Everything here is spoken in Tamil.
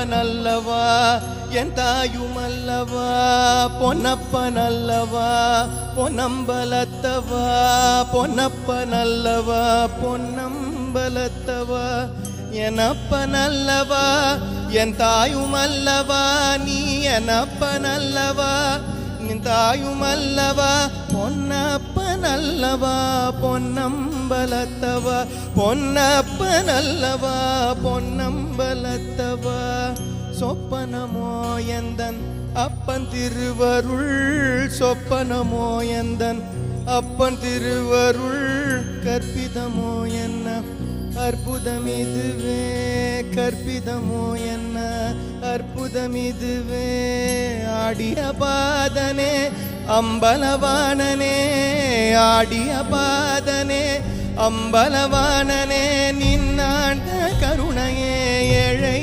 என்னப்பனல்லவா என் தாயுமல்லவா பொன்னப்பனல்லவா பொன்னம்பலத்தவா பொன்னப்பனல்லவா பொன்னம்பலத்தவா என்னப்பனல்லவா என் தாயுமல்லவா நீ என்னப்பனல்லவா நின் தாயுமல்லவா பொன்னப்பனல்லவா பொன்னம்பலத்தவா பொன்னப்பனல்லவா பொன்னம்பலத்தவா சொப்பனமோ எந்தன் அப்பன் திருவருள் சொப்பனமோ எந்தன் அப்பன் திருவருள் கற்பிதமோ என்ன அற்புதமிதுவே கற்பிதமோ என்ன அற்புதமிதுவே ஆடிய பாதனே அம்பலவாணனே ஆடிய பாதனே அம்பலவாணனே நின்னாண்ட கருணையே ஏழை